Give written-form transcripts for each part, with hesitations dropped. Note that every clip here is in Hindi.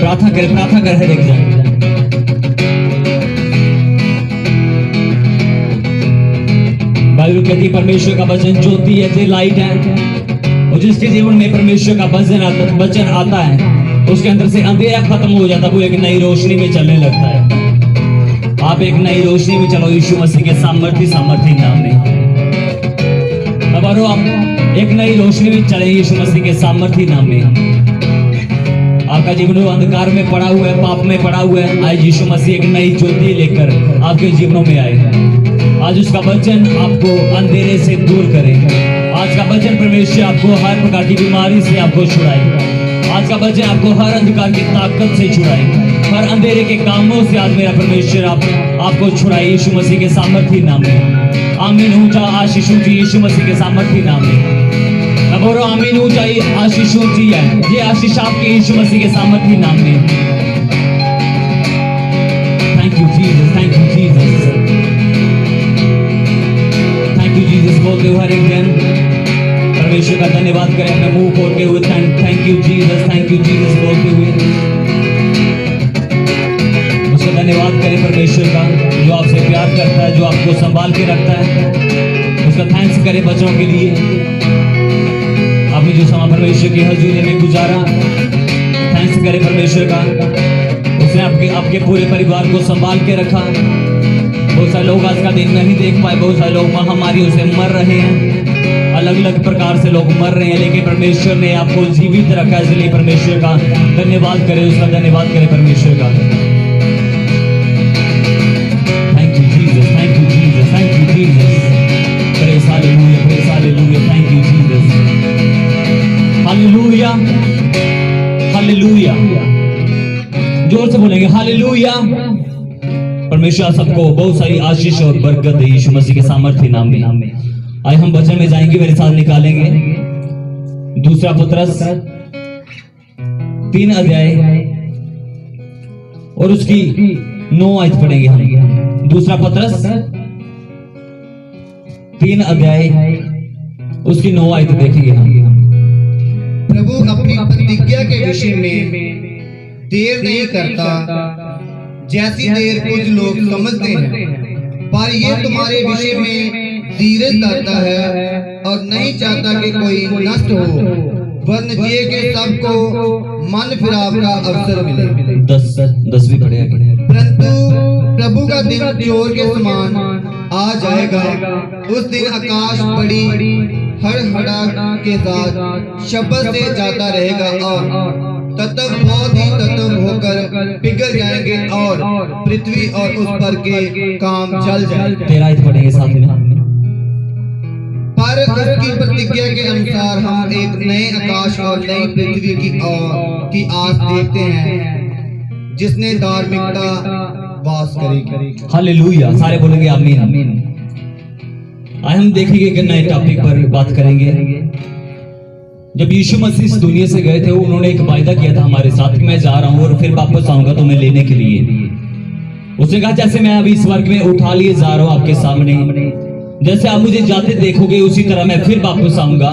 प्रार्थना कर हर एक जन। बाइबल कहती है परमेश्वर का वचन ज्योति है, लाइट है, और जिसके जीवन में परमेश्वर का वचन आता है उसके अंदर से अंधेरा खत्म हो जाता है, वो एक नई रोशनी में चलने लगता है। आप एक नई रोशनी में चलो यीशु मसीह के सामर्थी नाम में। अब आप एक नई रोशनी में चले यीशु मसीह के सामर्थी नाम में। आपका जीवन अंधकार में पड़ा हुआ है, पाप में पड़ा हुआ है, आज यीशु मसीह एक नई ज्योति लेकर आपके जीवनों में आए। आज उसका वचन आपको अंधेरे से दूर करे। आज का वचन परमेश्वर आपको हर प्रकार की बीमारी से आपको छुड़ाए। आज का वचन आपको हर अंधकार की ताकत से छुड़ाए, हर अंधेरे के कामों से आज मेरा परमेश्वर आपको छुड़ाए यीशु मसीह के सामर्थी नाम में। आमीन। ऊंचा आशीष ऊंची यीशु मसीह के सामर्थी नाम में। अब बोलो आमीन। ऊंचा आशीष ऊंची है, ये आशीष आपके यीशु मसीह के सामर्थी नाम में। Thank you Jesus, thank you Jesus, thank you Jesus. बोलते हुए हर एक दिन परमेश्वर का धन्यवाद करें अपने मुंह खोलते हुए। Thank you Jesus, thank you Jesus बोलते हुए उसका धन्यवाद करें परमेश्वर का जो आपसे प्यार करता है, जो आपको संभाल के रखता है। उसका थैंक्स करें बच्चों के लिए, आपने जो समय परमेश्वर की हजूरी में गुजारा। थैंक्स करें परमेश्वर का, उसने आपके पूरे परिवार को संभाल के रखा। बहुत सारे लोग आज का दिन नहीं देख पाए, बहुत सारे लोग महामारियों से मर रहे हैं, अलग अलग प्रकार से लोग मर रहे हैं, लेकिन परमेश्वर ने आपको जीवित रखा। इसलिए परमेश्वर का धन्यवाद करें, उसका धन्यवाद करें परमेश्वर का। Thank you Jesus, thank you Jesus, thank you Jesus. Praise hallelujah, praise hallelujah, thank you Jesus. Hallelujah, hallelujah. जोर से बोलेंगे हालेलुया। परमेश्वर सबको बहुत सारी आशीष और बरकत दे यीशु मसीह के सामर्थी नाम में। आज हम वचन में जाएंगे, मेरे साथ निकालेंगे दूसरा पतरस 3 अध्याय और उसकी 9 आयत पढ़ेंगे हम। दूसरा पतरस 3 अध्याय उसकी 9 आयत देखेंगे हम। प्रभु अपनी प्रतिज्ञा के विषय में देर नहीं करता, जैसी देर कुछ लोग समझते हैं, पर ये तुम्हारे विषय में धीरज धरता है और नहीं चाहता कि कोई नष्ट हो, वरन जिए के सबको मन फिराव का अवसर मिले। 10 भी पढ़ेगा। परंतु प्रभु का दिन चोर के समान आ जाएगा। उस दिन आकाश बड़ी हड़हड़ा के साथ शब्द से जाता रहेगा और तत्व बहुत ही तत्व होकर पिघल जाएंगे और पृथ्वी और उस पर के काम जल जाएंगे। 13 पढ़ेंगे साथ में। पर उसकी प्रतिज्ञा के अनुसार हम एक नए आकाश और नई पृथ्वी की आस देखते हैं, जिसने धार्मिकता वास करेगी। हालेलुया। सारे बोलेंगे आमीन। आज हम देखेंगे कि नए टॉपिक पर बात करेंगे। जब यीशु मसीह इस दुनिया से गए थे, उन्होंने एक वायदा किया था हमारे साथ कि मैं जा रहा हूं और फिर वापस आऊंगा तुम्हें लेने के लिए। उसने कहा जैसे मैं अभी इस वर्ग में उठा लिए जा रहा हूं आपके सामने, जैसे आप मुझे जाते देखोगे उसी तरह मैं फिर वापस आऊंगा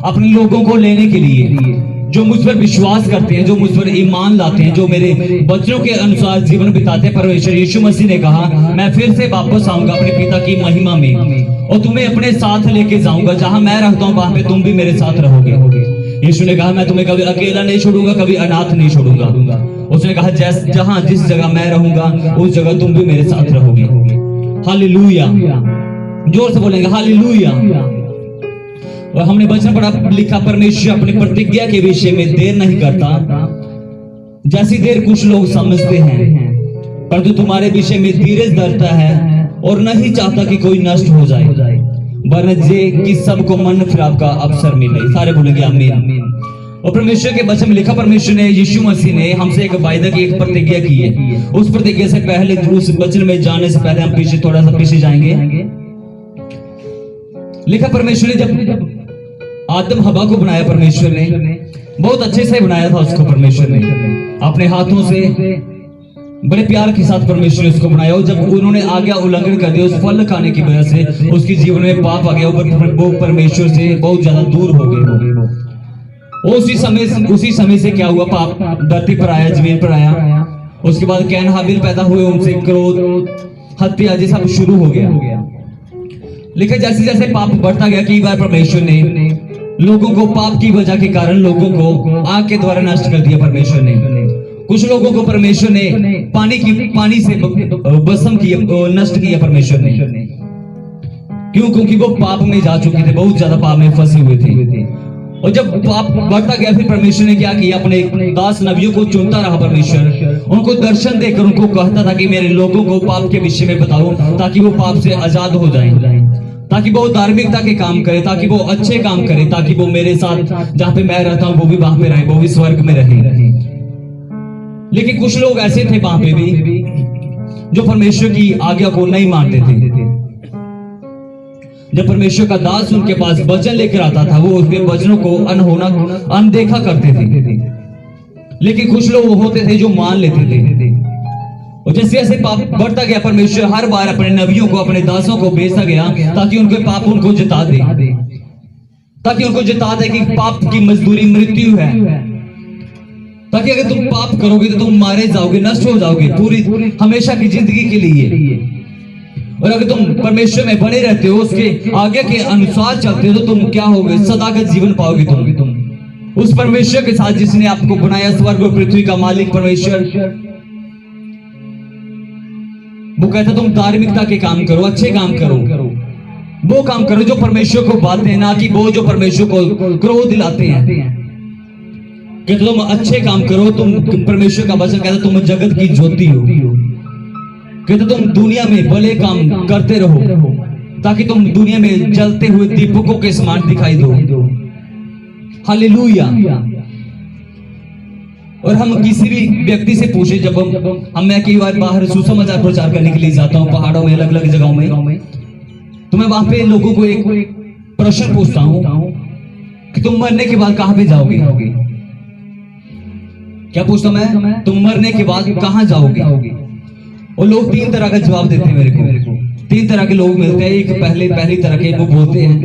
अपने लोगों को लेने के लिए, जो मुझ पर विश्वास करते हैं, जो मुझ पर ईमान लाते हैं, जो मेरे वचनों के अनुसार जीवन बिताते हैं। परमेश्वर यीशु मसीह ने कहा मैं फिर से वापस आऊंगा अपने पिता की महिमा में और तुम्हें अपने साथ लेके जाऊंगा। जहां मैं रहता हूं वहां पे तुम भी मेरे साथ रहोगे। यीशु ने कहा मैं तुम्हें कभी अकेला नहीं छोड़ूंगा, कभी अनाथ नहीं छोड़ूंगा। उसने कहा जहां जिस जगह मैं रहूंगा उस जगह तुम भी मेरे साथ रहोगे। हालेलुया। जोर से बोलेंगे हालेलुया। और हमने वचन पढ़ा लिखा, परमेश्वर अपनी प्रतिज्ञा के विषय में देर नहीं करता, जैसी देर कुछ लोग समझते हैं, परंतु तुम्हारे विषय में धीरज धरता है और नहीं चाहता कि कोई नष्ट हो जाए, वरन जे कि सबको मन फिराव का अवसर मिले। सारे बोलेंगे आमीन। और परमेश्वर के वचन में लिखा, परमेश्वर ने यीशु मसीह ने हमसे एक वायदा की, एक प्रतिज्ञा की है। उस प्रतिज्ञा से पहले, उस वचन में जाने से पहले हम थोड़ा सा पीछे जाएंगे। लिखा परमेश्वर ने जब आदम हवा को बनाया, परमेश्वर ने बहुत अच्छे से बनाया था उसको। परमेश्वर ने अपने हाथों से बड़े प्यार के साथ परमेश्वर ने उसको बनाया। और जब उन्होंने आज्ञा उल्लंघन कर दिया, उस फल खाने की वजह से उसके जीवन में पाप आ गया, वो परमेश्वर से बहुत ज्यादा दूर हो गए। उसी समय से क्या हुआ, पाप धरती पर आया, जमीन पर आया। उसके बाद कैन हाबिल पैदा हुए, उनसे क्रोध, हत्या ये सब शुरू हो गया। लेकिन जैसे जैसे पाप बढ़ता गया, कई बार परमेश्वर ने लोगों को पाप की वजह के कारण लोगों को आग के द्वारा नष्ट कर दिया। परमेश्वर ने कुछ लोगों को परमेश्वर ने पानी से भस्म किया, नष्ट किया परमेश्वर ने। क्यों? क्योंकि वो पाप में जा चुके थे, बहुत ज्यादा पाप में फंसे हुए थे। और जब पाप बढ़ता गया, फिर परमेश्वर ने क्या किया, अपने दास नबियों को चुनता रहा परमेश्वर। उनको दर्शन देकर उनको कहता था कि मेरे लोगों को पाप के विषय में बताओ, ताकि वो पाप से आजाद हो जाएं, ताकि वो धार्मिकता के काम करे, ताकि वो अच्छे काम करे, ताकि वो मेरे साथ जहां पे मैं रहता हूं वो भी वहां पे रहे, वो भी स्वर्ग में रहे। लेकिन कुछ लोग ऐसे थे वहां पे भी जो परमेश्वर की आज्ञा को नहीं मानते थे। जब परमेश्वर का दास उनके पास वचन लेकर आता था, वो उसके वचनों को अनदेखा करते थे। लेकिन कुछ लोग होते थे जो मान लेते थे। और जैसे जैसे पाप बढ़ता गया, परमेश्वर हर बार अपने नबियों को, अपने दासों को भेजता गया, ताकि उनके पाप उनको जिता दे, ताकि उनको जिता दे कि पाप की मजदूरी मृत्यु है, ताकि अगर तुम पाप करोगे तो तुम मारे जाओगे, नष्ट हो जाओगे पूरी हमेशा की जिंदगी के लिए। और अगर तुम परमेश्वर में बने रहते हो, उसके आगे के अनुसार चलते हो, तो तुम क्या होगे, सदा का जीवन पाओगे तुम उस परमेश्वर के साथ जिसने आपको बनाया, स्वर्ग और पृथ्वी का मालिक परमेश्वर। वो कहता तुम धार्मिकता के काम करो, अच्छे काम करो, वो काम करो जो परमेश्वर को बातें, ना कि वो जो परमेश्वर को क्रोध दिलाते हैं। कहते तुम अच्छे काम करो, तुम परमेश्वर का वचन कहता तुम जगत की ज्योति हो। कहते तुम दुनिया में भले काम करते रहो, ताकि तुम दुनिया में जलते हुए दीपकों के समान दिखाई दो। हालेलुया। और हम किसी भी व्यक्ति से पूछे, जब मैं कई बार बाहर सुसमाचार प्रचार करने के लिए जाता हूँ, पहाड़ों में, अलग अलग जगहों में, तो मैं वहां पे लोगों को एक प्रश्न पूछता हूँ कि तुम मरने के बाद कहां पे जाओगे? क्या पूछता मैं? तुम मरने के बाद कहां जाओगे? और लोग तीन तरह का जवाब देते हैं मेरे को। तीन तरह के लोग मिलते हैं। एक पहली तरह के वो बोलते हैं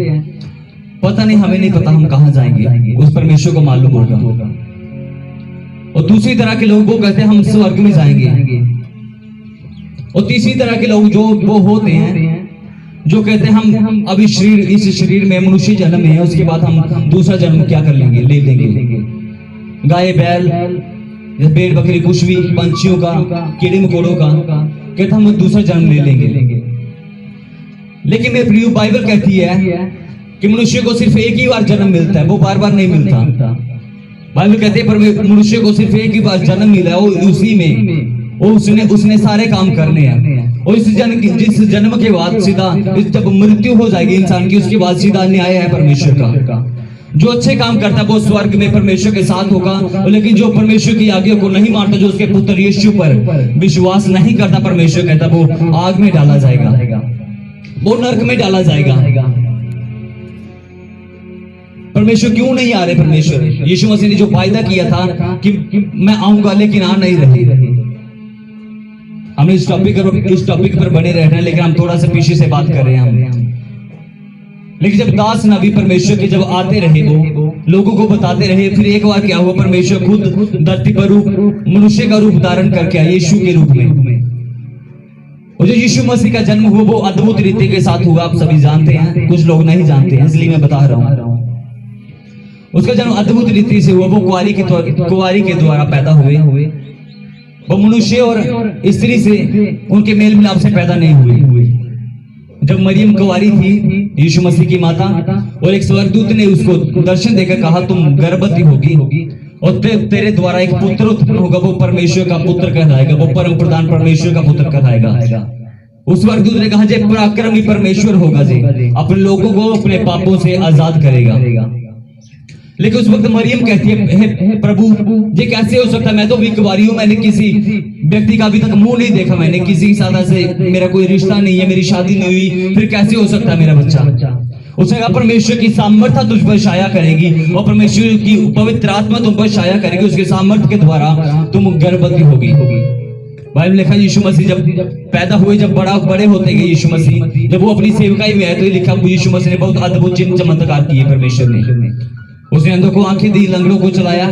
पता नहीं, हमें नहीं पता हम कहां जाएंगे, उस परमेश्वर को मालूम होगा। और दूसरी तरह के लोग वो कहते हैं हम स्वर्ग में जाएंगे। और तीसरी तरह के लोग जो वो होते हैं जो कहते हैं हम अभी इस शरीर में मनुष्य जन्म है, उसके बाद हम दूसरा जन्म क्या कर लेंगे, ले लेंगे। गाय बैल, भेड़ बकरी, कुछ भी, पंछियों का, कीड़े मकोड़ों का, कहते हम दूसरा जन्म ले लेंगे। लेकिन मेरे प्रिय, बाइबल कहती है कि मनुष्य को सिर्फ एक ही बार जन्म मिलता है, वो बार बार नहीं मिलता। बाइबल कहते हैं पर मनुष्य को सिर्फ एक ही बार जन्म मिला है, उसी में उसने सारे काम करने हैं। और जिस जन्म के बाद सीधा जब मृत्यु हो जाएगी इंसान की, उसके बाद सीधा न्याय है परमेश्वर का। जो अच्छे काम करता है वो स्वर्ग में परमेश्वर के साथ होगा। लेकिन जो परमेश्वर की आज्ञा को नहीं मानता, जो उसके पुत्र यीशु पर विश्वास नहीं करता, परमेश्वर कहता वो आग में डाला जाएगा, वो नरक में डाला जाएगा। परमेश्वर क्यों नहीं आ रहे? परमेश्वर यीशु मसीह ने जो वायदा किया था कि मैं आऊंगा, लेकिन आ नहीं रहे। हमने इस टॉपिक पर बने रहना है, लेकिन हम थोड़ा सा पीछे से बात कर रहे हैं। लेकिन जब दास नबी परमेश्वर के जब आते रहे, वो लोगों को बताते रहे, फिर एक बार क्या हुआ, परमेश्वर खुद धरती पर मनुष्य का रूप धारण करके आए, यीशु के रूप में। और जो यीशु मसीह का जन्म हुआ वो अद्भुत रीति के साथ हुआ। आप सभी जानते हैं, कुछ लोग नहीं जानते हैं, इसलिए मैं बता रहा हूं। उसका जन्म अद्भुत रीति से हुआ। वो कुंवारी के द्वारा पैदा हुए। वो मनुष्य और स्त्री से, उनके मेल मिलाप से पैदा नहीं हुए। जब मरियम कुंवारी थी, यीशु मसीह की माता, और एक स्वर्गदूत ने उसको दर्शन देकर कहा तुम गर्भवती होगी और तेरे द्वारा एक पुत्र उत्पन्न होगा, वो परमेश्वर का पुत्र कहलाएगा, वो परम प्रधान परमेश्वर का पुत्र कहलाएगा। उस स्वर्गदूत ने कहा जे पराक्रमी परमेश्वर होगा, जे अपने लोगों को अपने पापों से आजाद करेगा। लेकिन उस वक्त मरियम कहती है हे प्रभु, ये कैसे हो सकता है? मैं तो विकवारी हूं, मैंने किसी व्यक्ति का अभी तक मुंह नहीं देखा, मैंने किसी के साथ ऐसे मेरा कोई रिश्ता नहीं है, मेरी शादी नहीं हुई, फिर कैसे हो सकता है मेरा बच्चा? उसने कहा परमेश्वर की सामर्थ्य तुझ पर छाया करेगी और परमेश्वर की पवित्र आत्मा तुम पर छाया करेगी, उसके सामर्थ्य के द्वारा तुम गर्भवती होगी। बाइबल लिखा यीशु मसीह जब पैदा हुए, जब बड़े होते गए यीशु मसीह, जब वो अपनी सेवकाई में आए, तो लिखा यीशु मसीह ने बहुत अद्भुत चिन्ह चमत्कार किए परमेश्वर ने। उसने अंधों को आंखें दी, लंगड़ों को चलाया,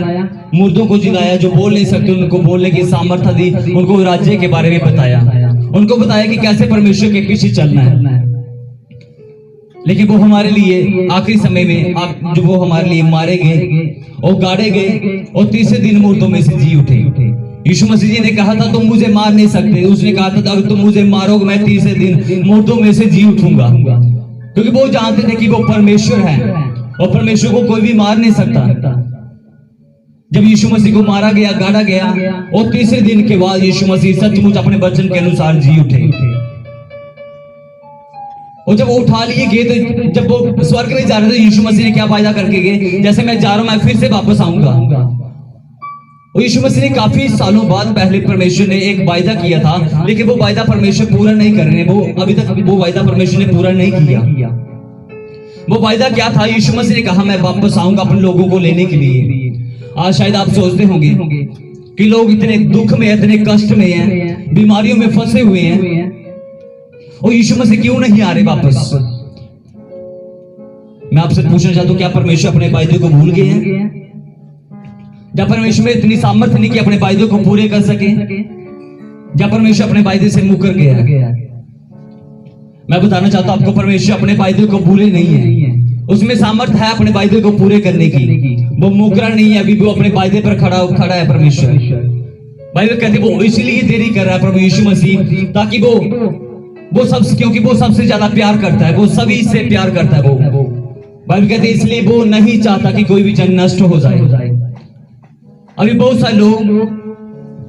मुर्दों को जिलाया, जो बोल नहीं सकते उनको बोलने की सामर्थ्य दी, उनको राज्य के बारे में बताया, उनको बताया कि कैसे परमेश्वर के पीछे चलना है। लेकिन वो हमारे लिए आखिरी समय में जो वो हमारे लिए मारे गए और गाड़े गए और तीसरे दिन मुर्दों में से जी उठे। यीशु मसीह जी ने कहा था तुम मुझे मार नहीं सकते, उसने कहा था अगर तुम मुझे मारोगे मैं तीसरे दिन मुर्दों में से जी उठूंगा, क्योंकि वो जानते थे कि वो परमेश्वर है और परमेश्वर को कोई भी मार नहीं सकता। जब यीशु मसीह को मारा गया, गाड़ा गया और तीसरे दिन के बाद यीशु मसीह सचमुच अपने वचन के अनुसार जी उठे। और जब वो उठा लिए गए तो जब वो स्वर्ग में जा रहे थे, यीशु मसीह ने क्या वायदा करके गए, जैसे मैं जा रहा हूं मैं फिर से वापस आऊंगा। और यीशु मसीह ने काफी सालों बाद पहले परमेश्वर ने एक वायदा किया था, लेकिन वो वायदा परमेश्वर पूरा नहीं कर रहे, वो अभी तक वो वायदा परमेश्वर ने पूरा नहीं किया। वो वायदा क्या था? यीशु मसीह ने कहा मैं वापस आऊंगा अपने लोगों को लेने के लिए। आज शायद आप सोचते होंगे कि लोग इतने दुख में, इतने कष्ट में हैं, बीमारियों में फंसे हुए हैं, और यीशु मसीह क्यों नहीं आ रहे वापस? मैं आपसे पूछना चाहता हूं, क्या परमेश्वर अपने वायदे को भूल गए हैं? क्या परमेश्वर में इतनी सामर्थ्य नहीं कि अपने वायदे को पूरे कर सके? क्या परमेश्वर अपने वायदे से मुकर गया? मैं बताना चाहता हूं आपको, परमेश्वर अपने वायदे को भूले नहीं है, उसमें सामर्थ्य है अपने वायदे को पूरे करने की। वो मुकरा नहीं है, अभी वो अपने वायदे पर खड़ा है परमेश्वर। बाइबल कहती है वो इसलिए देरी कर रहा है प्रभु यीशु मसीह, ताकि वो सब, क्योंकि वो सबसे ज्यादा प्यार करता है, वो सभी से प्यार करता है। वो बाइबल कहती है इसलिए वो नहीं चाहता कि कोई भी जन नष्ट हो जाए। अभी बहुत सारे लोग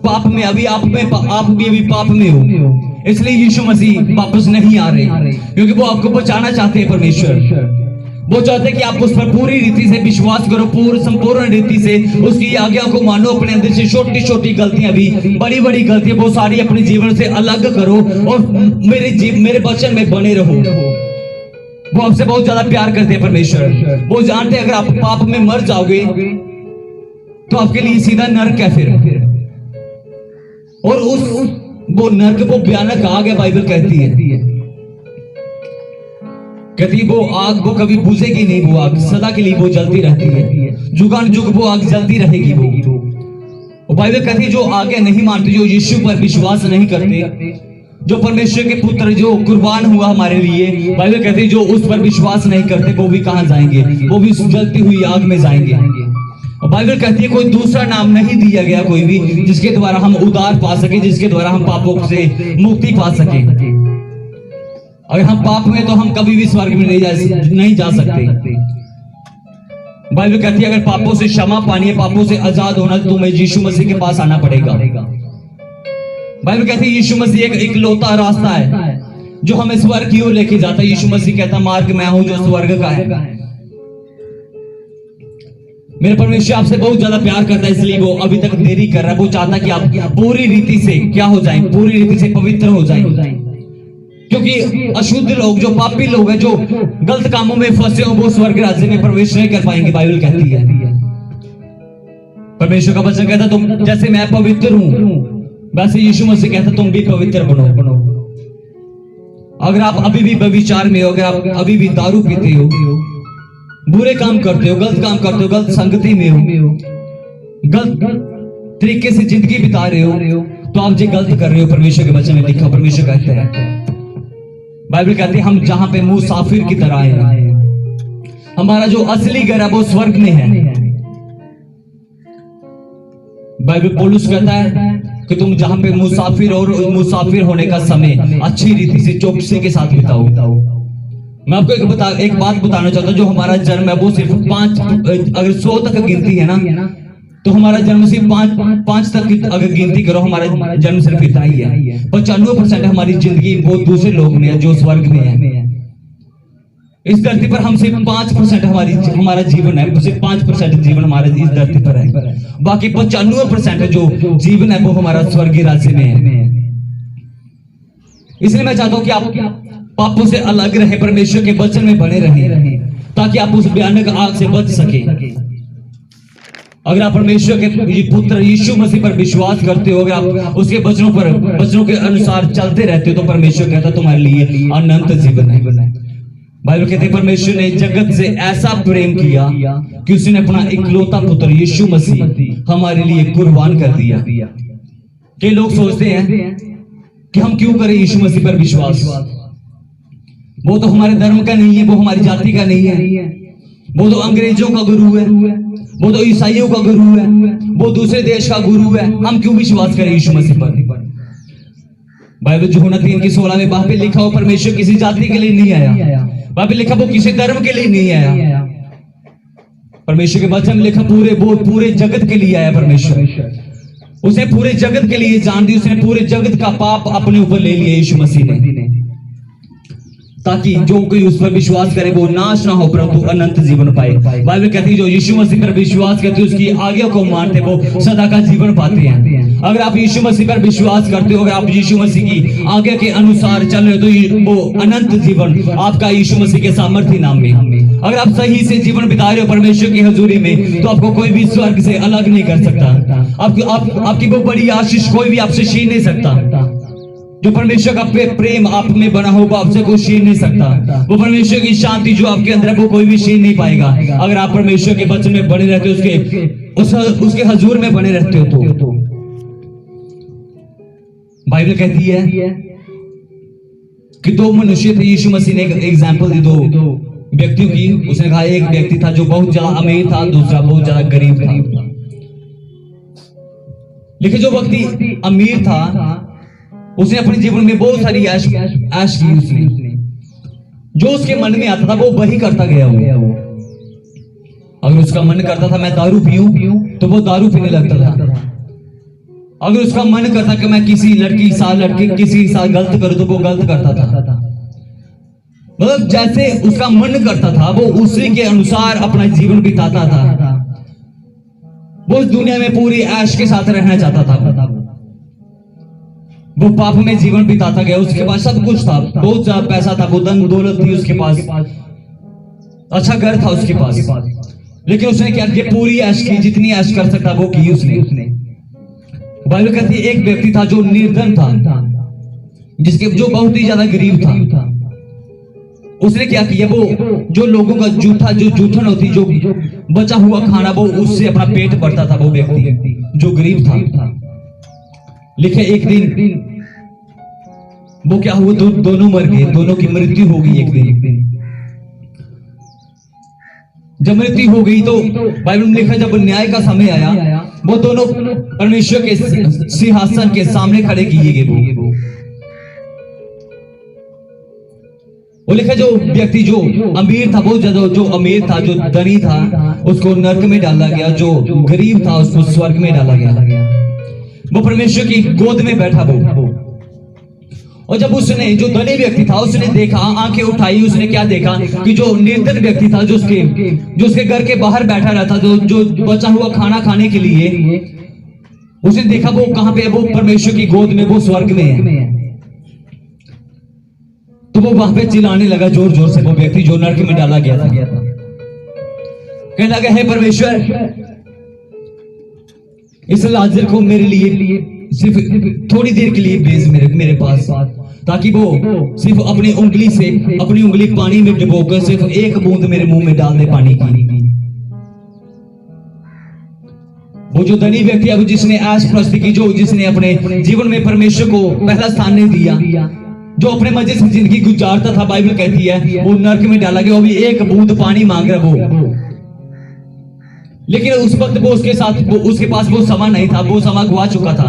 पाप में, अभी आप भी अभी पाप में हो, इसलिए यीशु मसीह वापस नहीं आ रहे, क्योंकि वो आपको बचाना चाहते हैं। परमेश्वर वो चाहते हैं कि आप उस पर पूरी रीति से विश्वास करो, पूर्ण संपूर्ण रीति से उसकी आज्ञा को मानो, अपने अंदर से छोटी छोटी गलतियां भी, बड़ी बड़ी गलतियां, वो सारी अपने जीवन से अलग करो और मेरे वचन में बने रहो। वो आपसे बहुत ज्यादा प्यार करते हैं परमेश्वर। वो जानते हैं अगर आप पाप में मर जाओगे तो आपके लिए सीधा नरक है फिर, और वो नरक, वो भयानक आग है। बाइबल कहती है वो आग, वो कभी बुझेगी नहीं, वो आग सदा के लिए वो जलती रहती है, जुगान जुग वो आग जलती रहेगी। वो बाइबल कहती है जो आगे नहीं मानते, जो यीशु पर विश्वास नहीं करते, जो परमेश्वर के पुत्र जो कुर्बान हुआ हमारे लिए, बाइबल कहती है जो उस पर विश्वास नहीं करते वो भी कहां जाएंगे? वो भी जलती हुई आग में जाएंगे। बाइबल कहती है कोई दूसरा नाम नहीं दिया गया कोई भी, जिसके द्वारा हम उद्धार पा सके, जिसके द्वारा हम पापों से मुक्ति पा सके। अगर हम पाप में तो हम कभी भी स्वर्ग में नहीं जा सकते। बाइबल कहती है अगर पापों से क्षमा पानी है, पापों से आजाद होना, तो तुम्हें यीशु मसीह के पास आना पड़ेगा। बाइबल कहती है यीशु मसीह एक इकलौता रास्ता है जो हमें स्वर्ग की ओर लेके जाता है। यीशु मसीह कहता मार्ग मैं हूं जो स्वर्ग का है। मेरे परमेश्वर आपसे बहुत ज्यादा प्यार करता है, इसलिए वो अभी तक देरी कर रहा है। वो चाहता कि आप पूरी रीति से क्या हो जाएं, पूरी रीति से पवित्र हो जाएं, क्योंकि अशुद्ध लोग, जो पापी लोग हैं, जो गलत कामों में फंसे हो, वो स्वर्ग राज्य में प्रवेश नहीं कर पाएंगे। बाइबल कहती है, परमेश्वर का वचन कहता तुम जैसे मैं पवित्र हूं वैसे यीशु मसीह कहता तुम भी पवित्र बनो। अगर आप अभी भी व्यभिचार में हो, अगर आप अभी भी दारू पीते हो, बुरे काम करते हो, गलत काम करते हो, गलत संगति में हो, गलत तरीके से जिंदगी बिता रहे हो, तो आप जो गलत कर रहे हो। परमेश्वर के वचन में लिखा, परमेश्वर कहते हैं, बाइबल कहती है हम जहां पे मुसाफिर की तरह हैं, हमारा जो असली घर है वो स्वर्ग में है। बाइबल पौलुस कहता है कि तुम जहां पे मुसाफिर और मुसाफिर होने का समय अच्छी रीति से चौकसी के साथ बिताओ। मैं आपको एक बात बताना चाहता हूं, जो हमारा जन्म है वो सिर्फ 5, अगर 100 तक गिनती है ना, तो हमारा जन्म सिर्फ 5 तक अगर गिनती करो, हमारा जन्म सिर्फ इतना ही है। 95% हमारी जिंदगी वो दूसरे लोग में है जो स्वर्ग में है। इस धरती पर हम सिर्फ 5% हमारा जीवन है, सिर्फ 5% जीवन हमारे इस धरती पर है। बाकी 95% जो जीवन है वो हमारा स्वर्गीय राज्य में है। इसलिए मैं चाहता हूं कि आप पापों से अलग रहे, परमेश्वर के वचन में बने रहे, ताकि आप उस भयानक आग से बच सके। अगर आप परमेश्वर के पुत्र यीशु मसीह पर विश्वास करते हो, अगर आप उसके वचनों के अनुसार चलते रहते हो, तो परमेश्वर कहता तुम्हारे लिए अनंत जीवन है। बाइबल कहते हैं परमेश्वर ने जगत से ऐसा प्रेम किया कि उसने अपना इकलौता पुत्र यीशु मसीह हमारे लिए कुर्बान कर दिया। कई लोग सोचते हैं कि हम क्यों करें यीशु मसीह पर विश्वास, वो तो हमारे धर्म का नहीं है, वो हमारी जाति का नहीं है, वो तो अंग्रेजों का गुरु है, वो तो ईसाइयों का गुरु है, वो दूसरे देश का गुरु है, हम क्यों विश्वास करें यीशु मसीह पर। बाइबल यूहन्ना 3:16 में वहां पे लिखा हो परमेश्वर किसी जाति के लिए नहीं आया, वहां पे लिखा वो किसी धर्म के लिए नहीं आया। परमेश्वर के वचन में लिखा पूरे जगत के लिए आया परमेश्वर। उसने पूरे जगत के लिए जान दी, उसने पूरे जगत का पाप अपने ऊपर ले लिया यीशु मसीह ने, ताकि जो कोई उस पर विश्वास करे वो नाश ना हो परंतु अनंत जीवन पाए। बाइबल कहती है जो यीशु मसीह पर विश्वास करते हैं उसकी आज्ञा को मानते वो सदा का जीवन पाते हैं। अगर आप यीशु मसीह पर विश्वास करते हो, अगर आप यीशु मसीह की आज्ञा के अनुसार चल रहे हो तो वो अनंत जीवन आपका यीशु मसीह के सामर्थ्य नाम में। अगर आप सही से जीवन बिता रहे हो परमेश्वर की हजूरी में तो आपको कोई भी स्वर्ग से अलग नहीं कर सकता। आपकी वो बड़ी आशीष कोई भी आपसे छीन नहीं सकता। जो परमेश्वर का प्रेम आप में बना होगा आपसे कोई छीन नहीं सकता। वो परमेश्वर की शांति जो आपके अंदर है वो कोई भी छीन नहीं पाएगा अगर आप परमेश्वर के वचन में बने रहते हो, उसके हजूर में बने रहते हो तो। बाइबल कहती है कि दो मनुष्य थे, यीशु मसीह ने एक एग्जाम्पल दी दो व्यक्तियों की। उसने कहा एक व्यक्ति था जो बहुत ज्यादा अमीर था, दूसरा बहुत ज्यादा गरीब था। लेकिन जो व्यक्ति अमीर था उसने अपने जीवन में बहुत सारी ऐश की। उसने जो उसके मन में आता था वो वही करता गया। वो अगर उसका मन करता था मैं दारू पीऊं तो वो दारू पीने लगता था। अगर उसका मन करता कि मैं किसी लड़की किसी साथ गलत करूं तो वो गलत करता था। मतलब जैसे उसका मन करता था वो उसी के अनुसार अपना जीवन बिताता था। वो इस दुनिया में पूरी ऐश के साथ रहना चाहता था। वो पाप में जीवन बिताता गया। उसके पास सब कुछ था, बहुत ज्यादा पैसा था, वो धन दौलत थी उसके पास, अच्छा घर था उसके पास, लेकिन उसने क्या किया पूरी ऐश की, जितनी ऐश कर सकता वो की उसने। बाइबल कहती है एक व्यक्ति था जो निर्धन था, जो बहुत ही ज्यादा गरीब था। उसने क्या किया वो जो लोगों का जूठन होती, जो बचा हुआ खाना वो उससे अपना पेट भरता था वो व्यक्ति जो गरीब था। लिखे एक दिन वो क्या हुआ दोनों मर गए, दोनों की मृत्यु हो गई एक दिन। जब मृत्यु हो गई तो बाइबल में लिखा जब न्याय का समय आया वो दोनों परमेश्वर के सिंहासन के सामने खड़े किए गए। वो लिखा जो व्यक्ति जो अमीर था जो अमीर था, जो धनी था उसको नरक में डाला गया, जो गरीब था उसको स्वर्ग में डाला गया। वो परमेश्वर की गोद में बैठा वो। और जब उसने जो धनी व्यक्ति था उसने देखा, आंखें उठाई, उसने क्या देखा कि जो निर्धन व्यक्ति था जो उसके घर के बाहर बैठा रहता, जो बचा हुआ खाना खाने के लिए, उसने देखा वो कहां पे है, वो परमेश्वर की गोद में, वो स्वर्ग में है। तो वो वहां पे चिल्लाने लगा जोर जोर से, वो व्यक्ति जो नरक में डाला गया था। कहने लगा हे परमेश्वर इस लाजर को मेरे लिए सिर्फ थोड़ी देर के लिए भेज मेरे पास, ताकि वो सिर्फ अपनी उंगली पानी में डुबोकर सिर्फ एक बूंद मेरे मुंह में डाल दे पानी की। वो जो धनी व्यक्ति है जिसने ऐश प्रस्ती की, जिसने अपने जीवन में परमेश्वर को पहला स्थान नहीं दिया, जो अपने मजे से जिंदगी गुजारता था, बाइबल कहती है वो नरक में डाला गया। वो भी एक बूंद पानी मांग रहा वो। लेकिन उस वक्त वो उसके पास वो समय नहीं था, वो समय गुआ चुका था।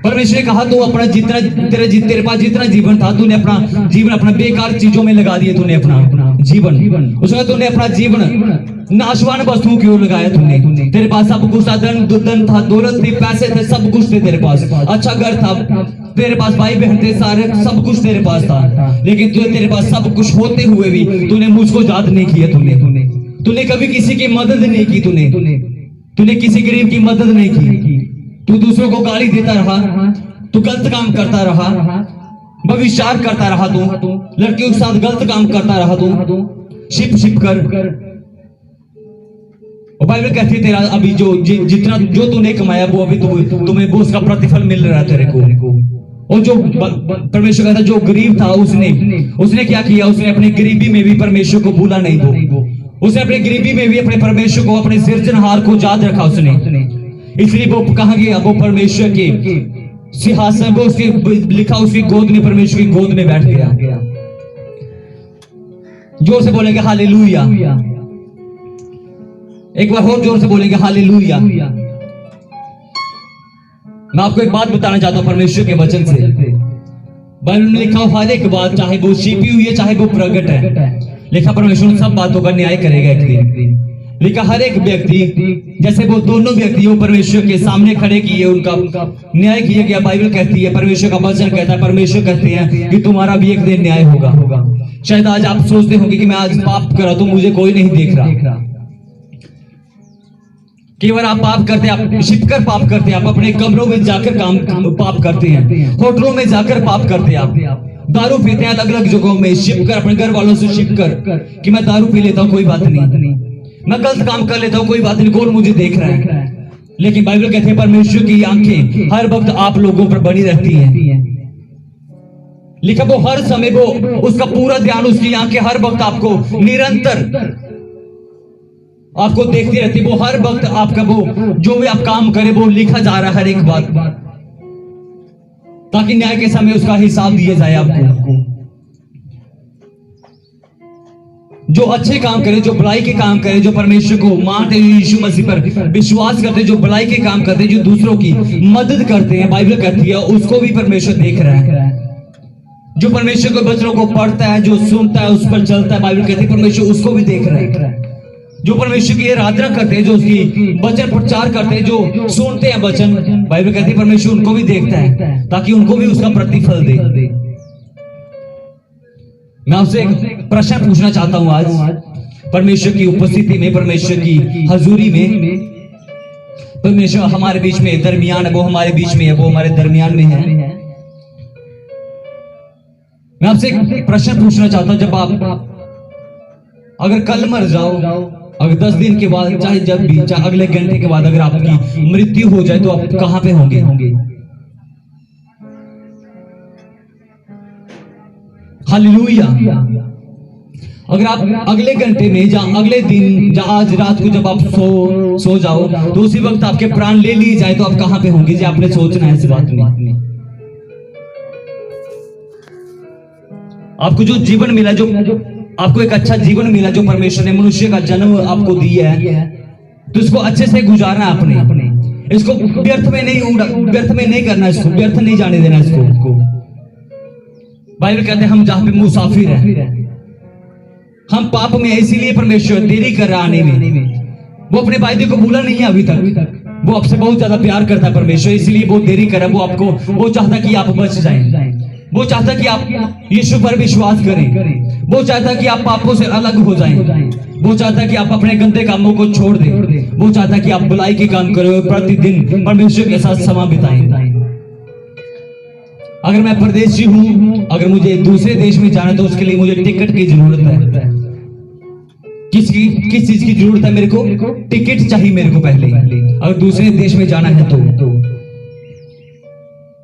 परमेश्वर ने कहा तो अपना तेरे पास जितना जीवन था तूने अपना जीवन अपना बेकार चीजों में लगा दिया, तूने अपना जीवन उसमें तूने अपना जीवन नाशवान वस्तुओं क्यों लगाया तूने। तेरे पास सब कुछ था, धन था, दौलत थी, पैसे थे, सब कुछ थे तेरे पास, अच्छा घर था, तेरे पास भाई बहन थे, सारे सब कुछ तेरे पास था। लेकिन तेरे पास सब कुछ होते हुए भी तूने मुझको याद नहीं किया। तूने कभी किसी की मदद नहीं की, तूने किसी गरीब की मदद नहीं की। तू दूसरों को गाली देता रहा, तू गलत काम करता रहा, व्यभिचार करता रहा, तू लड़कियों के साथ गलत काम करता रहा, तू छिप कर। और बाइबल कहती है तेरा अभी जितना जो तूने कमाया वो अभी तुम्हें वो उसका प्रतिफल मिल रहा है तेरे को। और जो परमेश्वर कहता जो गरीब था उसने क्या किया, उसने अपनी गरीबी में भी परमेश्वर को भूला नहीं। वो उसने अपनी गरीबी में भी अपने परमेश्वर को, अपने सृजनहार को याद रखा उसने। इसलिए वो कहाँ गया, वो परमेश्वर के सिंहासन, वो उसके लिखा उसकी गोद में, परमेश्वर की गोद में बैठ गया। जोर से बोलेंगे हालेलुया, एक बार और जोर से बोलेंगे हालेलुया। मैं आपको एक बात बताना चाहता हूं परमेश्वर के वचन से। बाइबल में लिखा हो हर एक बात, चाहे वो छिपी हुई है चाहे वो प्रकट है, लिखा परमेश्वर सब बातों का न्याय करेगा एक दिन। लिखा हर एक व्यक्ति, जैसे वो दोनों व्यक्तियों परमेश्वर के सामने खड़े किए, उनका न्याय किया गया। बाइबल कहती है, परमेश्वर का वचन कहता है, परमेश्वर कहते हैं कि तुम्हारा भी एक दिन न्याय होगा। शायद आज आप सोचते होंगे कि मैं आज पाप कर रहा हूं तो मुझे कोई नहीं देख रहा। केवल आप पाप करते हैं, आप छिपकर पाप करते हैं, आप अपने कमरों में जाकर पाप करते हैं, होटलों में जाकर पाप करते हैं, आप दारू पीते हैं अलग अलग जगहों में छिपकर, अपने घर वालों से छिपकर कि मैं दारू पी लेता हूं कोई बात नहीं, मैं गलत काम कर लेता हूं कोई बात नहीं, कौन मुझे देख रहा है। लेकिन बाइबल कहते हैं परमेश्वर की आंखें हर वक्त आप लोगों पर बनी रहती हैं। लिखा वो हर समय, वो उसका पूरा ध्यान, उसकी आंखें हर वक्त आपको निरंतर आपको देखती रहती। वो हर वक्त आपका वो जो भी आप काम करें वो लिखा जा रहा है हर एक बात, ताकि न्याय के समय उसका हिसाब दिया जाए आपको। जो अच्छे काम करे, जो भलाई के काम करे, जो परमेश्वर को मानते, यीशु मसीह पर विश्वास करते, जो भलाई के काम करते, जो दूसरों की मदद करते हैं, बाइबल कहती है उसको भी परमेश्वर देख रहा है। जो परमेश्वर के वचनों को पढ़ता है, जो सुनता है, उस पर चलता है, बाइबल कहती है परमेश्वर उसको भी देख रहा है। जो परमेश्वर की आराधना करते हैं, जो उसकी वचन प्रचार करते हैं, जो सुनते हैं वचन, बाइबल कहती है परमेश्वर उनको भी देखता है ताकि उनको भी उसका प्रतिफल दे। मैं आपसे एक प्रश्न पूछना चाहता हूं आज परमेश्वर की उपस्थिति में, परमेश्वर की हजूरी में। परमेश्वर हमारे बीच में दरमियान है, वो हमारे बीच में है, वो हमारे दरमियान में है। मैं आपसे एक प्रश्न पूछना चाहता हूं, जब आप अगर कल मर जाओ, अगर 10 दिन के बाद, चाहे जब भी, चाहे अगले घंटे के बाद अगर आपकी मृत्यु हो जाए तो आप कहां पे होंगे? हालेलुया। अगर आप अगले घंटे में या अगले दिन या आज रात को जब आप सो जाओ तो उसी वक्त आपके प्राण ले लिए जाए तो आप कहां पे होंगे? जी आपने सोचना है इस बात में। आपको जो जीवन मिला, जो आपको एक अच्छा जीवन मिला, जो परमेश्वर ने मनुष्य का जन्म आपको दिया है, तो इसको अच्छे से गुजारना आपने। इसको व्यर्थ में नहीं करना, इसको व्यर्थ नहीं जाने देना। इसको बाइबल कहते हैं हम जहां पे मुसाफिर हैं, हम पाप में, इसीलिए परमेश्वर देरी कर रहा आने में। वो अपने वायदे को भूला नहीं है अभी तक। वो आपसे बहुत ज्यादा प्यार करता है परमेश्वर, इसलिए वो देरी कर रहा है। वो चाहता कि आप बच जाएं, वो चाहता कि आप यीशु पर विश्वास करें, वो चाहता कि आप पापों से अलग हो जाएं, वो चाहता कि आप अपने गंदे कामों को छोड़ दें, वो चाहता कि आप भलाई के काम करें और प्रतिदिन परमेश्वर के साथ समय बिताएं। अगर मैं परदेशी हूं, अगर मुझे दूसरे देश में जाना तो उसके लिए मुझे टिकट की जरूरत है। किस चीज की जरूरत है? मेरे को टिकट चाहिए मेरे को पहले, अगर दूसरे देश में जाना है तो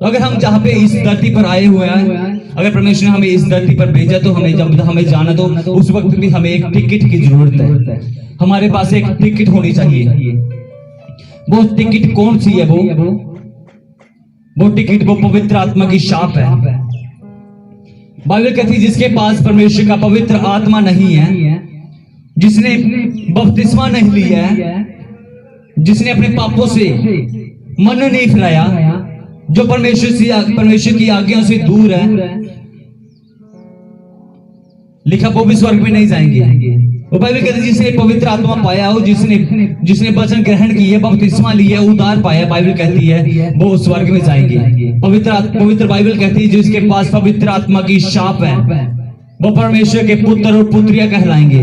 अगर हम जहां पे इस धरती पर आए हुए हैं, अगर परमेश्वर ने हमें इस धरती पर भेजा तो जब हमें जाना तो उस वक्त भी हमें एक टिकट की जरूरत है। हमारे पास एक टिकट होनी चाहिए। वो टिकट कौन सी है? वो टिकट, वो पवित्र आत्मा की छाप है। बाइबल कहती है जिसके पास परमेश्वर का पवित्र आत्मा नहीं है, जिसने बपतिस्मा नहीं लिया है, जिसने अपने पापों से मन नहीं फिराया, जो परमेश्वर की आज्ञाओं से दूर है, लिखा वो भी स्वर्ग में नहीं जाएंगे। वो बाइबल कहते हैं जिसने पवित्र आत्मा पाया हो, जिसने वचन ग्रहण किया, बपतिस्मा लिया, उद्धार पाया, बाइबल कहती है वो स्वर्ग में जाएंगे। पवित्र बाइबल कहती है जिसके पास पवित्र आत्मा की छाप है वो परमेश्वर के पुत्र और पुत्रियां कहलाएंगे।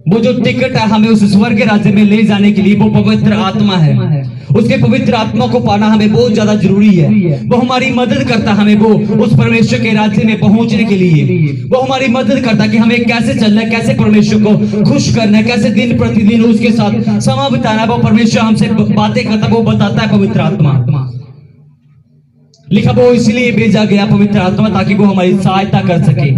वो जो टिकट है हमें उस स्वर्ग के राज्य में ले जाने के लिए, वो पवित्र आत्मा है। उसके पवित्र आत्मा को पाना हमें बहुत ज्यादा जरूरी है। वो हमारी मदद करता है हमें वो उस परमेश्वर के राज्य में पहुंचने के लिए। वो हमारी मदद करता है कि हमें कैसे चलना है, कैसे परमेश्वर को खुश करना है, कैसे दिन प्रतिदिन उसके साथ समय बिताना है। वो परमेश्वर हमसे बातें करता है, वो बताता है पवित्र आत्मा। लिखा वो इसलिए भेजा गया पवित्र आत्मा ताकि वो हमारी सहायता कर सके।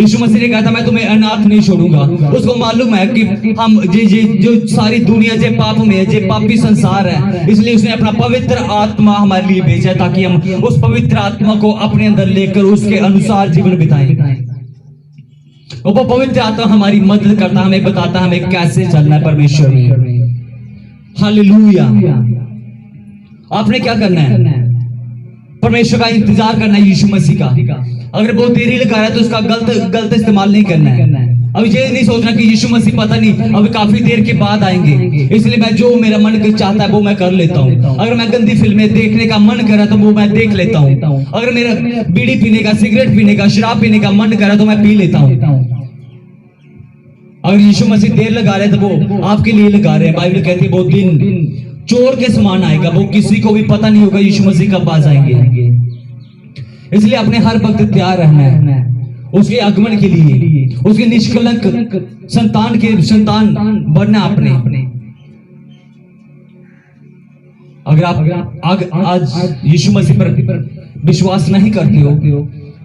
यीशु मसीह ने कहा था मैं तुम्हें अनाथ नहीं छोड़ूंगा। उसको मालूम है कि हम जो सारी दुनिया जे पाप में है, जे पापी संसार है, इसलिए उसने अपना पवित्र आत्मा हमारे लिए भेजा ताकि हम उस पवित्र आत्मा को अपने अंदर लेकर उसके अनुसार जीवन बिताएं। वो पवित्र आत्मा हमारी मदद करता, हमें बताता हमें कैसे चलना है परमेश्वर में। हालेलुया। आपने क्या करना है? परमेश्वर का इंतजार करना है, यीशु मसीह का। अगर वो देरी लगा रहा है तो उसका गलत इस्तेमाल नहीं करना है। अब ये नहीं सोचना कि यीशु मसीह पता नहीं अभी काफी देर के बाद आएंगे, इसलिए मैं जो मेरा मन चाहता है वो मैं कर लेता हूँ। अगर मैं गंदी फिल्में देखने का मन करा तो वो मैं देख लेता हूँ। अगर मेरा बीड़ी पीने का, सिगरेट पीने का, शराब पीने का मन करा तो मैं पी लेता हूँ। अगर यीशु मसीह देर लगा रहे हैं तो वो आपके लिए लगा रहे हैं। बाइबल कहती है वो दिन चोर के समान आएगा, वो किसी को भी पता नहीं होगा यीशु मसीह कब पास आएंगे। इसलिए अपने हर वक्त तैयार रहना है उसके आगमन के लिए, उसके निष्कलंक संतान बनना अपने। अगर आप आज यीशु मसीह पर विश्वास नहीं करते हो,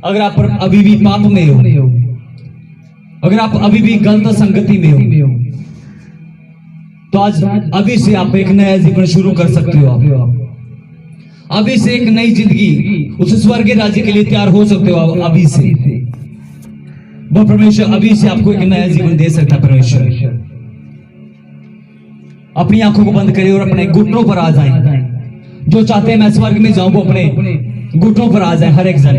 अगर आप अभी भी पाप में हो, अगर आप अभी भी गलत संगति में हो, तो आज अभी से आप एक नया जीवन शुरू कर सकते हो। आप अभी से एक नई जिंदगी उस स्वर्ग राज्य के लिए तैयार हो सकते हो। अभी से वो परमेश्वर अभी से आपको एक नया जीवन दे सकता है। परमेश्वर अपनी आंखों को बंद करें और अपने घुटनों पर आ जाएं। जो चाहते हैं मैं स्वर्ग में जाऊं वो अपने घुटनों पर आ जाए। हर एक जन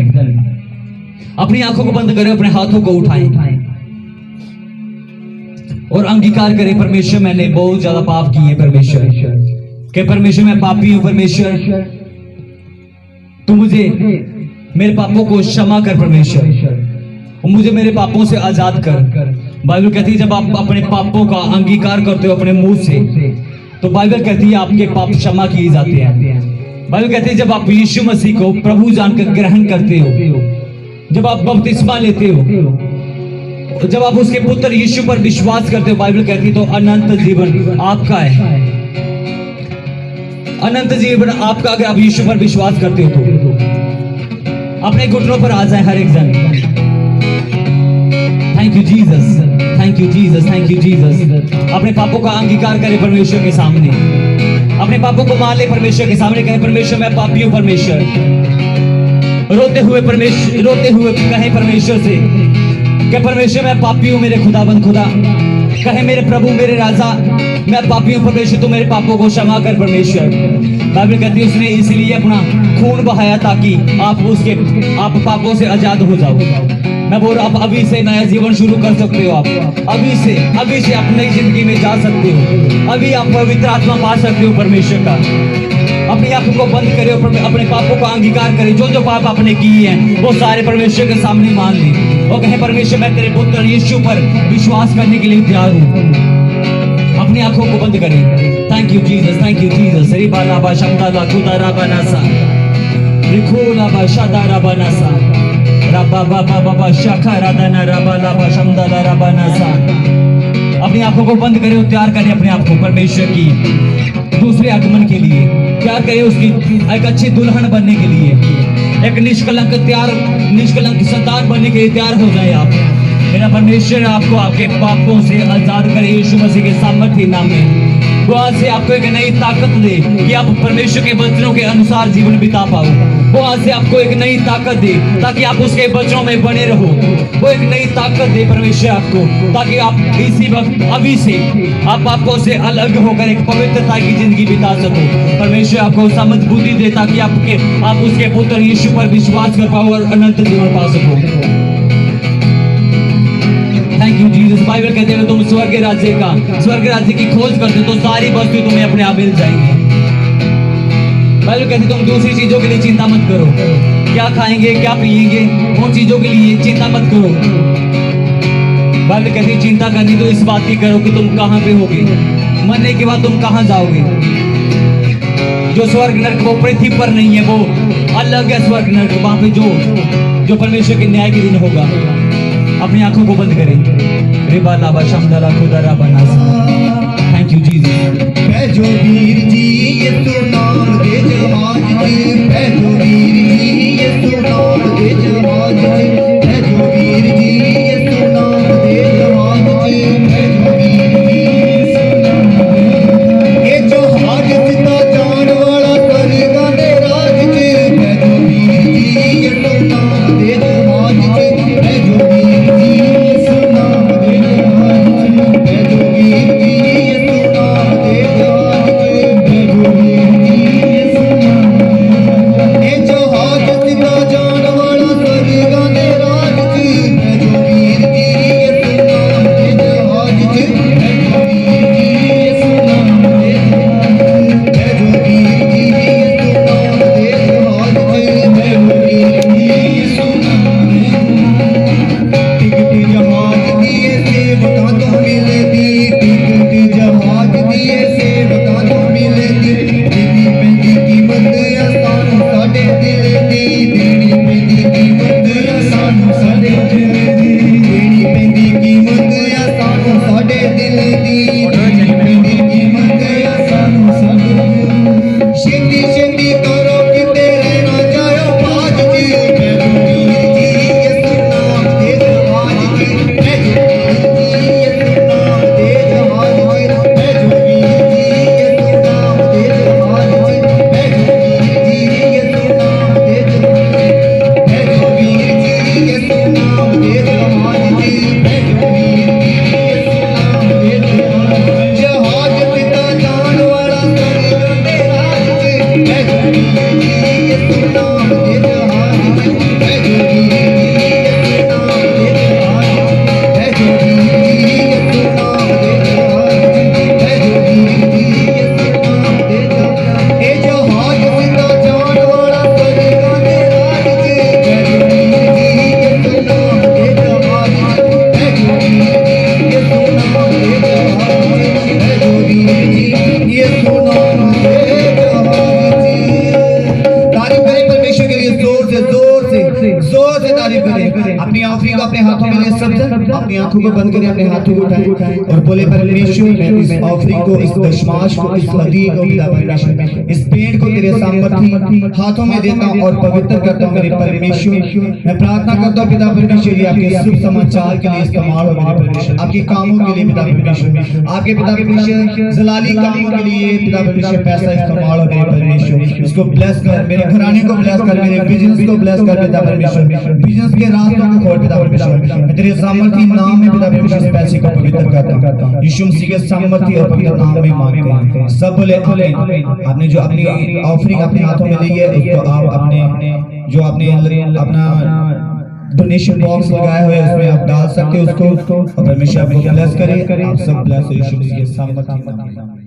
अपनी आंखों को बंद करें, अपने हाथों को उठाएं और अंगीकार करें परमेश्वर मैंने बहुत ज्यादा पाप किए हैं। परमेश्वर के परमेश्वर मैं पापी हूं। परमेश्वर तू मुझे मेरे पापों को क्षमा कर परमेश्वर, और मुझे मेरे पापों से आजाद कर। बाइबल कहती है जब आप अपने पापों का अंगीकार करते हो अपने मुंह से, तो बाइबल कहती है आपके पाप क्षमा किए जाते हैं। बाइबल कहती है जब आप यीशु मसीह को प्रभु जानकर ग्रहण करते हो, जब आप बपतिस्मा लेते हो, जब आप उसके पुत्र यीशु पर विश्वास करते हो, बाइबल कहती है तो अनंत जीवन आपका है। अनंत जीवन आपका अगर आप यीशु पर विश्वास करते हो तो। अपने घुटनों पर आ जाए हर एक जन। Thank you Jesus, thank you Jesus, thank you Jesus. अपने पापों का अंगीकार करें परमेश्वर के सामने, अपने पापों को मान ले परमेश्वर के सामने। कहें परमेश्वर मैं पापी हूं। परमेश्वर रोते हुए कहें परमेश्वर से कि परमेश्वर मैं पापी हूं मेरे खुदाबंद खुदा। कहे मेरे प्रभु मेरे राजा मैं पापी हूं परमेश्वर, तू मेरे पापों को क्षमा कर परमेश्वर। बाइबल कहती है उसने इसलिए अपना खून बहाया ताकि आप पापों से आजाद हो जाओ। मैं बोल रहा आप अभी से नया जीवन शुरू कर सकते हो। आप अभी से आप नई जिंदगी में जा सकते हो। अभी आप पवित्र आत्मा पा सकते हो परमेश्वर का। अपनी आंखों को बंद करें और अपने पापों का अंगीकार करें। जो पाप आपने किए हैं वो सारे परमेश्वर के सामने मान लें और कहें परमेश्वर मैं तेरे पुत्र यीशु पर विश्वास करने के लिए तैयार हूं। अपनी आंखों को बंद करें। Thank you Jesus, thank you Jesus. रिबाला बा शब्दाला खुदारा बनासा रिखोला बा शादारा बनासा रबा बाबा बाबा शाखा दना रबाला बा शब्दाला रबानासा। अपनी आंखों को बंद करें और तैयार करें अपने आप को परमेश्वर की दूसरे आगमन के लिए। तैयार करें उसकी एक अच्छी दुल्हन बनने के लिए, एक निष्कलंक संतान बनने के लिए तैयार हो जाए आप। मेरा परमेश्वर आपको आपके पापों से आजाद करे यीशु मसीह के सामर्थ्य नाम में। वो आज से आपको एक नई ताकत दे कि आप परमेश्वर के वचनों के अनुसार जीवन बिता पाओ। वो आज से आपको एक नई ताकत दे ताकि आप उसके वचनों में बने रहो। वो एक नई ताकत दे परमेश्वर आपको ताकि आप इसी वक्त अभी से आप पापों से अलग होकर एक पवित्रता की जिंदगी बिता सको। परमेश्वर आपको समझ बुद्धि दे ताकि आप उसके पुत्र यीशु पर विश्वास कर पाओ और अनंत जीवन पा सको। Thank you Jesus. बाइबल कहते हैं तुम स्वर्ग राज्य की खोज करते हो तो सारी वस्तु तुम्हें अपने आप मिल जाएंगी। बाइबल कहती तुम दूसरी चीजों के लिए चिंता मत करो, क्या खाएंगे क्या पिएंगे, उन चीजों के लिए चिंता मत करो। बाइबल कहती चिंता करनी तो इस बात की करो कि तुम कहां पे होगे, मरने के बाद तुम कहां जाओगे। जो स्वर्ग नरक वो पृथ्वी पर नहीं है, वो अलग है स्वर्ग नरक। वहां पे जो परमेश्वर के न्याय के दिन होगा। अपनी आंखों को बंद करें। रिबा लाबा शमदाला खुदारा बनासा। Thank you Jesus. जो वीर जी ये तो नाम दे जहाज जी, जो वीर जी हाथों में ले सब जन अपनी आंखों को बंद करें, अपने हाथों को उठाएं और बोले परमेश्वर मैं इस ऑफरिंग को, इस दशमाश को, इस हदीये को पिता परमेश्वर, इस पेड़ को तेरे सामर्थी हाथों में देता हूं और पवित्र करता हूं मेरे परमेश्वर। मैं प्रार्थना करता हूं पिता परमेश्वर ये आपके शुभ समाचार के लिए इस्तेमाल हो मेरे परमेश्वर, आपके कामों के लिए पिता परमेश्वर, आपके पिता परमेश्वर जलाली कामों के लिए पिता परमेश्वर पैसा इस्तेमाल हो मेरे परमेश्वर। इसको ब्लेस कर, मेरे घराने को ब्लेस कर, मेरे बिजनेस को ब्लेस कर पिता परमेश्वर, बिजनेस के रास्तों को खोल पिता परमेश्वर। मैं तेरे सामर्थी नाम में पिता परमेश्वर इस पैसे को पवित्र करता हूं, यीशु मसीह के सामर्थी और पवित्र नाम में मांगते हैं सब बोले आमीन। आपने जो अपनी ऑफरिंग अपने हाथों में ली है उसको आप अपने जो आपने अपना डोनेशन बॉक्स लगाया हुआ है उसमें आप डाल सकते हो उसको, और परमेश्वर आपको ब्लेस करे। आप सब ब्लेस हो यीशु मसीह के सामर्थी नाम में।